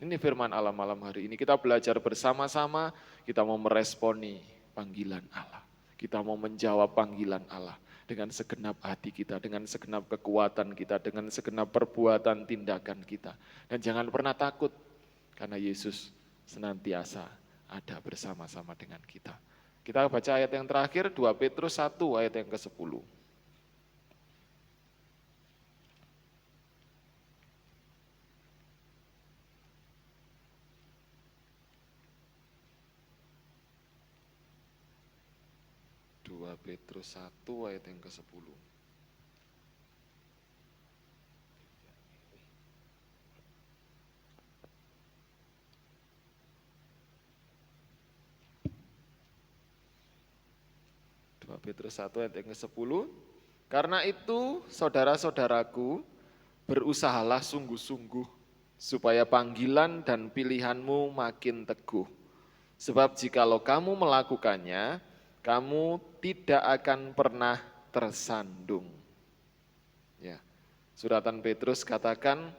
Ini firman Allah malam hari ini, kita belajar bersama-sama, kita mau meresponi panggilan Allah. Kita mau menjawab panggilan Allah dengan segenap hati kita, dengan segenap kekuatan kita, dengan segenap perbuatan tindakan kita. Dan jangan pernah takut, karena Yesus senantiasa ada bersama-sama dengan kita. Kita baca ayat yang terakhir, 2 Petrus 1 ayat yang ke-10. 2 Petrus 1 ayat yang ke-10. Petrus 1 ayat yang ke-10. Karena itu, saudara-saudaraku, berusahalah sungguh-sungguh supaya panggilan dan pilihanmu makin teguh. Sebab jikalau kamu melakukannya, kamu tidak akan pernah tersandung. Ya, suratan Petrus katakan,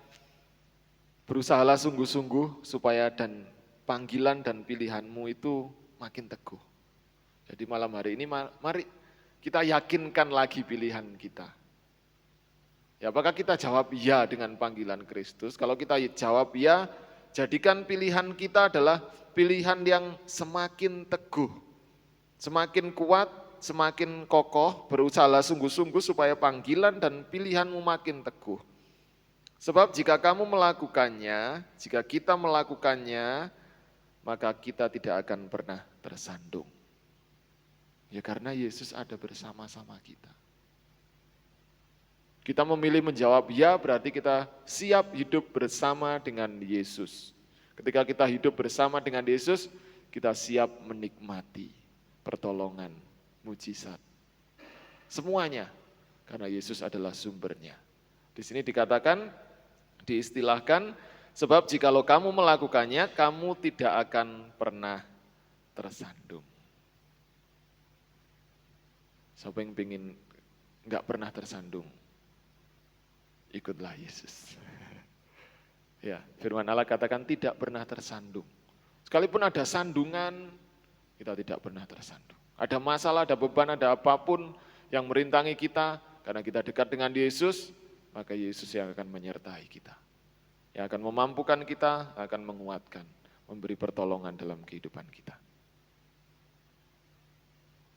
berusahalah sungguh-sungguh supaya dan panggilan dan pilihanmu itu makin teguh. Jadi malam hari ini mari kita yakinkan lagi pilihan kita. Ya, apakah kita jawab ya dengan panggilan Kristus? Kalau kita jawab ya, jadikan pilihan kita adalah pilihan yang semakin teguh, semakin kuat, semakin kokoh, berusahalah sungguh-sungguh supaya panggilan dan pilihanmu makin teguh. Sebab jika kamu melakukannya, jika kita melakukannya, maka kita tidak akan pernah tersandung. Ya karena Yesus ada bersama-sama kita. Kita memilih menjawab ya berarti kita siap hidup bersama dengan Yesus. Ketika kita hidup bersama dengan Yesus, kita siap menikmati pertolongan, mujizat. Semuanya, karena Yesus adalah sumbernya. Di sini dikatakan, diistilahkan, sebab jikalau kamu melakukannya, kamu tidak akan pernah tersandung. Siapa yang ingin enggak pernah tersandung? Ikutlah Yesus. Ya, firman Allah katakan tidak pernah tersandung. Sekalipun ada sandungan, kita tidak pernah tersandung. Ada masalah, ada beban, ada apapun yang merintangi kita, karena kita dekat dengan Yesus, maka Yesus yang akan menyertai kita. Yang akan memampukan kita, akan menguatkan, memberi pertolongan dalam kehidupan kita.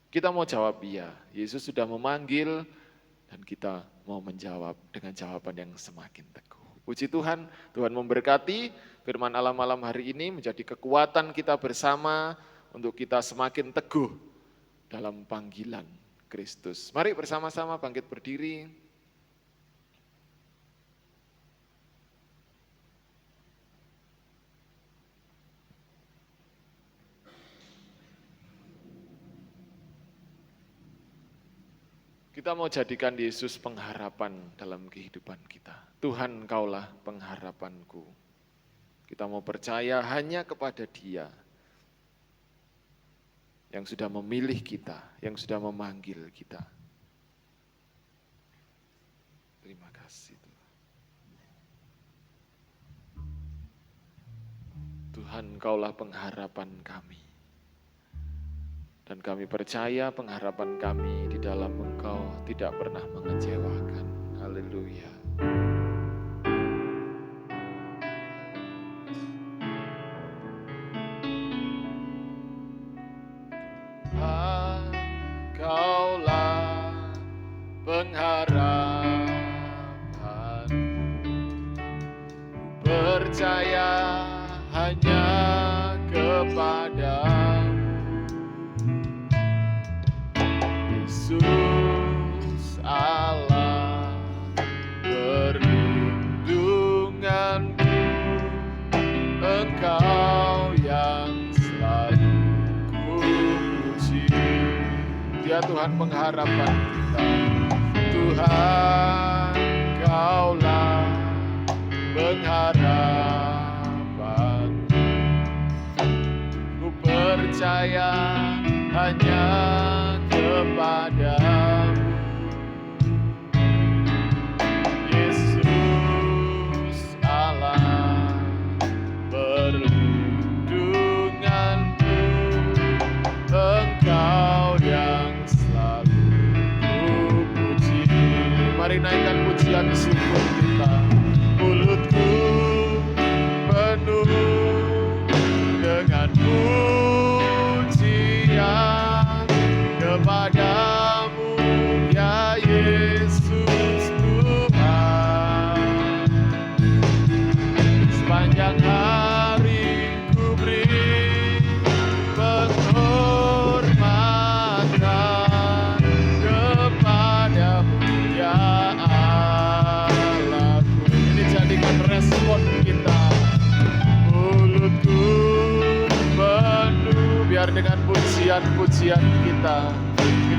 Kita mau jawab iya, Yesus sudah memanggil dan kita mau menjawab dengan jawaban yang semakin teguh. Puji Tuhan, Tuhan memberkati firman Allah malam hari ini menjadi kekuatan kita bersama untuk kita semakin teguh dalam panggilan Kristus. Mari bersama-sama bangkit berdiri. Kita mau jadikan Yesus pengharapan dalam kehidupan kita. Tuhan, Kaulah pengharapanku. Kita mau percaya hanya kepada Dia yang sudah memilih kita, yang sudah memanggil kita. Terima kasih Tuhan. Tuhan, Kaulah pengharapan kami. Dan kami percaya pengharapan kami di dalam Engkau tidak pernah mengecewakan. Haleluya. Engkaulah pengharapan, percaya hanya kepadamu, Yesus Allah perlindunganku, Engkau yang selalu kupuji. Dia Tuhan pengharapan kita. Tuhan, Kaulah pengharapan, ku percaya hanya kepadamu, Yesus Allah perlindunganku, Engkau yang selalu kupuji. Mari naikkan pujian syukur kita. Mulutku penuh dengan pujian kepadamu, ya Yesus Tuhan. Sepanjang hari ku beri penghormatan kepadamu, ya Allahku. Ini jadikan respon kita. Mulutku penuh, biar dengan pujian-pujian kita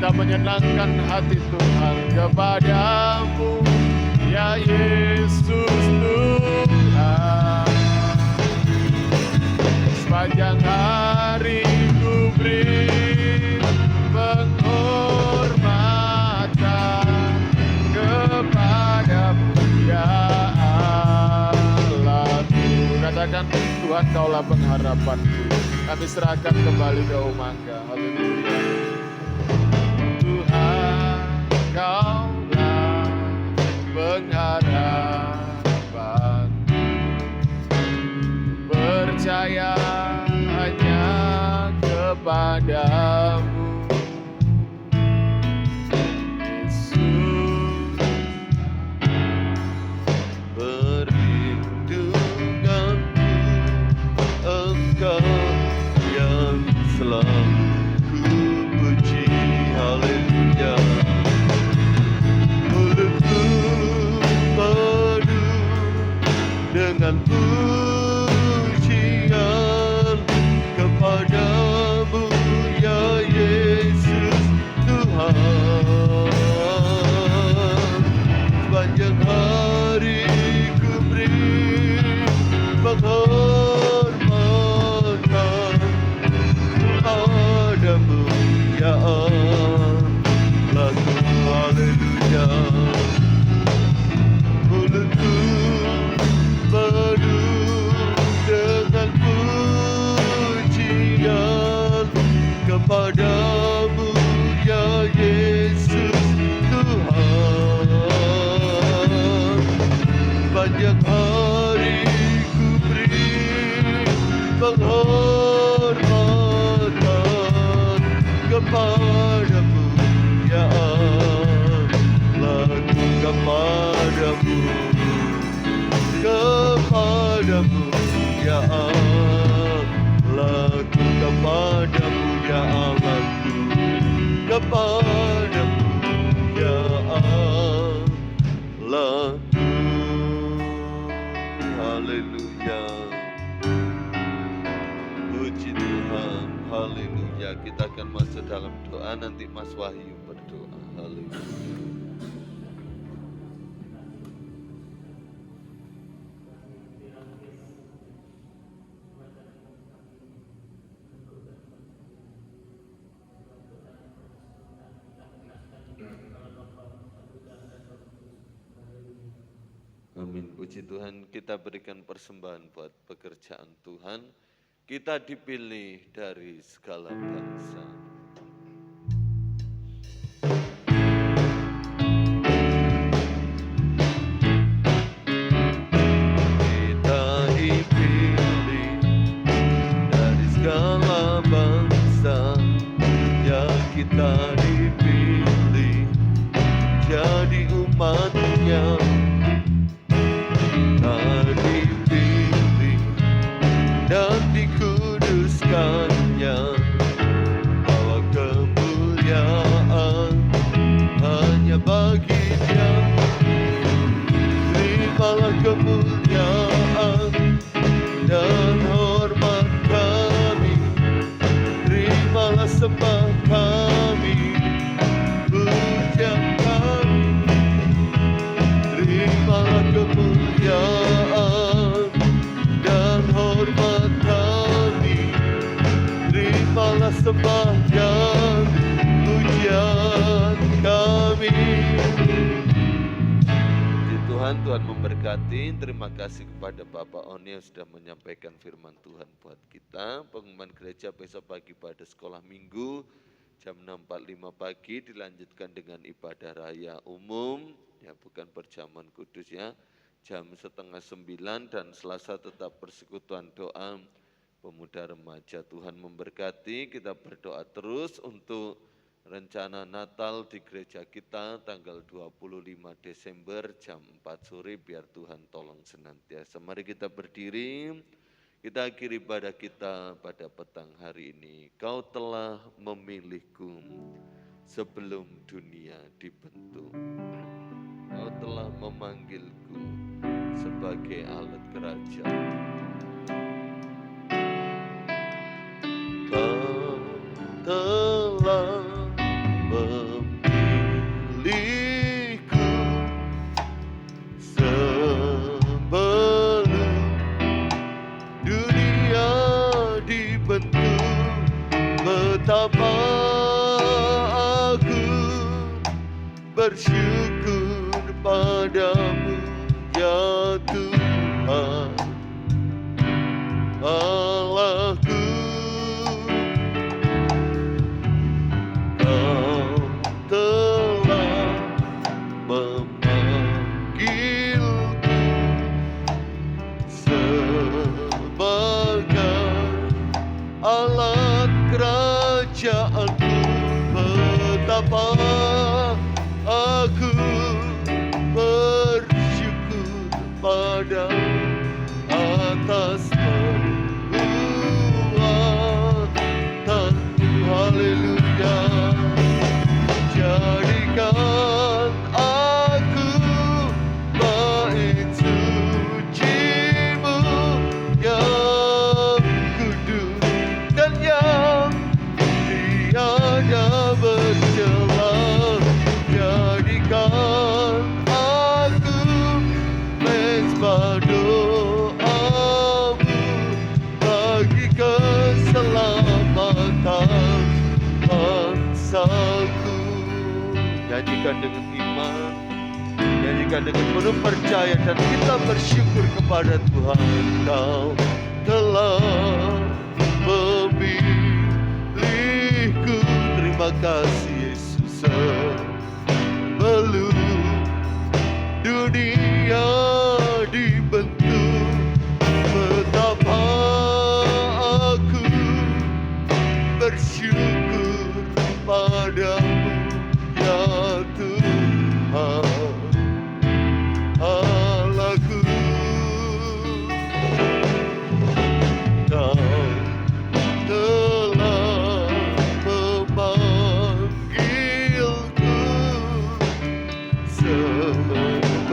menyenangkan hati Tuhan kepadamu, ya Yesus Tuhan. Sepanjang hari ku beri penghormatan kepadamu, ya Allahku. Katakan, Tuhan Kaulah pengharapanku. Kami serahkan kembali ke Umangga. Haleluya. Tuhan, Kaulah pengharapan, percaya hanya kepadamu, Yesus perlindunganku, Engkau yang selalu kupuji. Haleluya. Mulutku penuh dengan pujian kepadamu, ya Yesus Tuhan. Sepanjang hari ku beri penghormatan kepadamu, ya Allahku. Haleluya. Mulutku penuh dengan pujian kepadamu, ya Yesus Tuhan. Sepanjang hari ku beri penghormatan kepadamu, ya Allahku. Kepadamu, kepadamu, ya Allahku. Kepadamu, ya Allahku. Kepadamu, ya Allahku. Haleluya. Puji Tuhan. Haleluya. Kita akan masuk dalam doa, nanti Mas Wahyu berdoa. Haleluya. Amin. Puji Tuhan, kita berikan persembahan buat pekerjaan Tuhan. Kita dipilih dari segala bangsa. Kita dipilih dari segala bangsa. Ya, kita dipilih jadi umat-Nya. Dipilih dan dikuduskannya, bahwa kemuliaan hanya bagi Dia. Terimalah kemuliaan dan hormat kami, terimalah sembah kami, pujian kami. Terimalah kemuliaan dan hormat kami, terimalah sembah dan pujian kami. Tuhan memberkati. Terima kasih kepada Bapak Oni yang sudah menyampaikan firman Tuhan buat kita. Pengumuman gereja besok pagi pada sekolah minggu jam 6.45 pagi dilanjutkan dengan ibadah raya umum. Ya, bukan perjamuan kudus ya, jam 8:30, dan Selasa tetap persekutuan doa pemuda remaja. Tuhan memberkati, kita berdoa terus untuk rencana Natal di gereja kita tanggal 25 Desember jam 4 sore, biar Tuhan tolong senantiasa. Mari kita berdiri, kita akhiri ibadah kita pada petang hari ini. Kau telah memilihku sebelum dunia dibentuk. Kau telah memanggilku sebagai alat kerajaan. Kau telah memilihku sebelum dunia dibentuk. Betapa aku bersyukur padamu ya Tuhan Allahku. Kau telah memanggilku sebagai alat kerajaanmu. Betapa aku bersyukur padamu atas perbuatanmu. Haleluya. Jadikan aku bait suci-Mu yang kudus dan yang tiada bercela. Jadikan aku mezbah doa-Mu bagi keselamatan bangsaku. Nyanyikan dengan iman, nyanyikan dengan penuh percaya, dan kita bersyukur kepada Tuhan. Kau telah memilihku. Terima kasih Yesus. Sebelum dunia dibentuk, betapa aku bersyukur padamu ya Tuhan Allahku. Kau telah memanggilku sebagai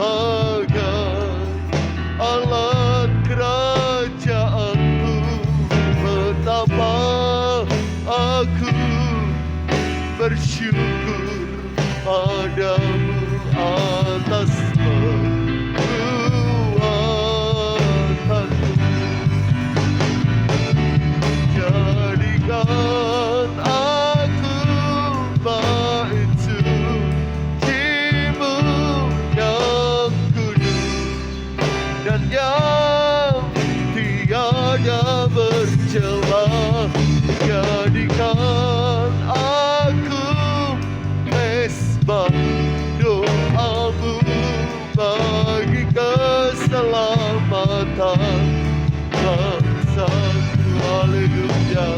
alat kerajaanmu. Betapa aku bersyukur padamu atas perbuatanku. Jadikan aku bait suci-Mu yang kudus dan yang tiada bercela. Jadikan aku mesbah doa-Mu bagi keselamatan bangsaku. Haleluya.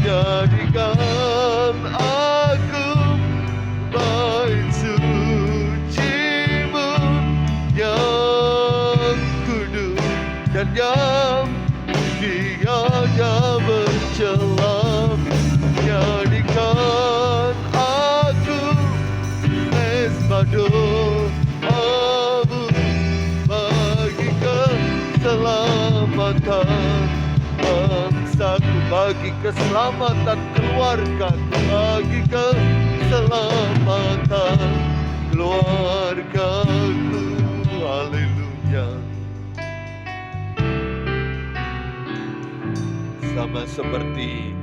Jadikan aku bait suci-Mu yang kudus dan yang tiada bercela. Jadikan aku mesbah doa-Mu bagi keselamatan bangsaku, bagi keselamatan keluargaku, bagi keselamatan keluargaku. Haleluya. Sama seperti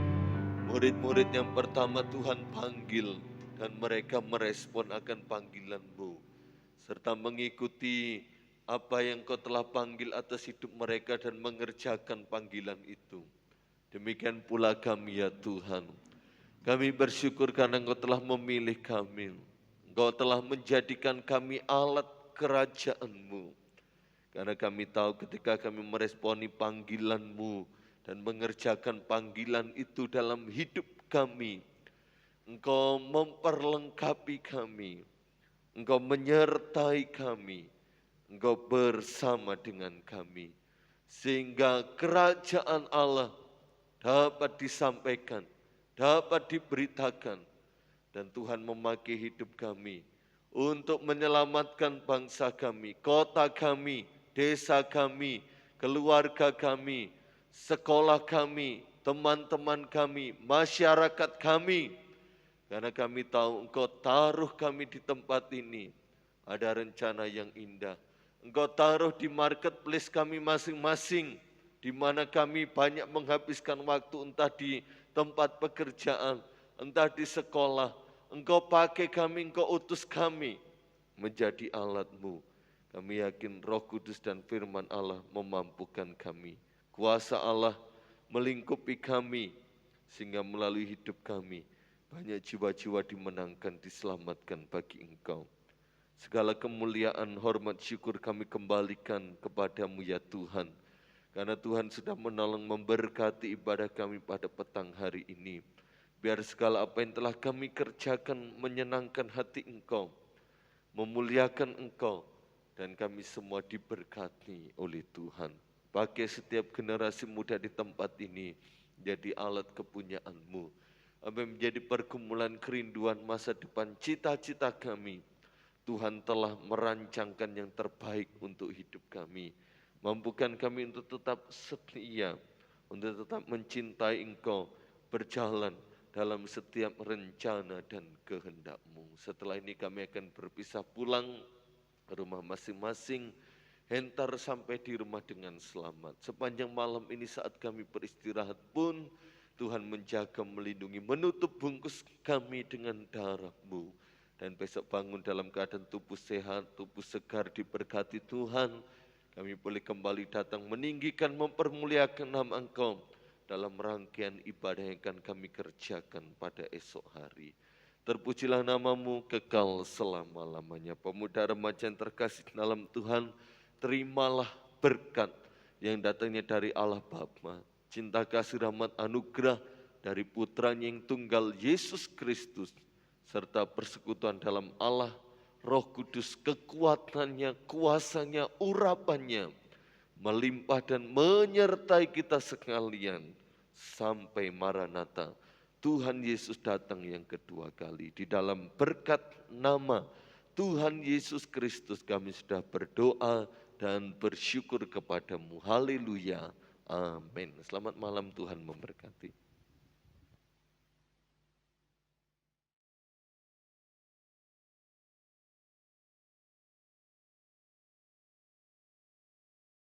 murid-murid yang pertama Tuhan panggil dan mereka merespon akan panggilan-Mu serta mengikuti apa yang Kau telah panggil atas hidup mereka dan mengerjakan panggilan itu. Demikian pula kami ya Tuhan. Kami bersyukur karena Engkau telah memilih kami. Engkau telah menjadikan kami alat kerajaan-Mu. Karena kami tahu ketika kami meresponi panggilan-Mu dan mengerjakan panggilan itu dalam hidup kami, Engkau memperlengkapi kami, Engkau menyertai kami, Engkau bersama dengan kami. Sehingga kerajaan Allah dapat disampaikan, dapat diberitakan. Dan Tuhan memakai hidup kami untuk menyelamatkan bangsa kami, kota kami, desa kami, keluarga kami, sekolah kami, teman-teman kami, masyarakat kami. Karena kami tahu Engkau taruh kami di tempat ini, ada rencana yang indah. Engkau taruh di marketplace kami masing-masing, di mana kami banyak menghabiskan waktu entah di tempat pekerjaan, entah di sekolah. Engkau pakai kami, Engkau utus kami menjadi alat-Mu. Kami yakin Roh Kudus dan firman Allah memampukan kami. Kuasa Allah melingkupi kami, sehingga melalui hidup kami banyak jiwa-jiwa dimenangkan, diselamatkan bagi Engkau. Segala kemuliaan, hormat, syukur kami kembalikan kepadamu ya Tuhan. Karena Tuhan sudah menolong memberkati ibadah kami pada petang hari ini. Biar segala apa yang telah kami kerjakan menyenangkan hati Engkau, memuliakan Engkau, dan kami semua diberkati oleh Tuhan. Pakai setiap generasi muda di tempat ini jadi alat kepunyaan-Mu. Apa yang menjadi pergumulan kerinduan masa depan cita-cita kami, Tuhan telah merancangkan yang terbaik untuk hidup kami. Mampukan kami untuk tetap setia, untuk tetap mencintai Engkau, berjalan dalam setiap rencana dan kehendak-Mu. Setelah ini kami akan berpisah pulang ke rumah masing-masing, hentar sampai di rumah dengan selamat. Sepanjang malam ini saat kami beristirahat pun, Tuhan menjaga, melindungi, menutup bungkus kami dengan darah-Mu. Dan besok bangun dalam keadaan tubuh sehat, tubuh segar, diberkati Tuhan. Kami boleh kembali datang meninggikan, mempermuliakan nama Engkau dalam rangkaian ibadah yang akan kami kerjakan pada esok hari. Terpujilah nama-Mu kekal selama-lamanya. Pemuda remaja yang terkasih dalam Tuhan, terimalah berkat yang datangnya dari Allah Bapa, cinta kasih rahmat anugerah dari putranya yang tunggal Yesus Kristus, serta persekutuan dalam Allah, Roh Kudus, kekuatannya, kuasanya, urapannya, melimpah dan menyertai kita sekalian sampai Maranatha. Tuhan Yesus datang yang kedua kali. Di dalam berkat nama Tuhan Yesus Kristus kami sudah berdoa dan bersyukur kepadamu. Haleluya. Amin. Selamat malam, Tuhan memberkati.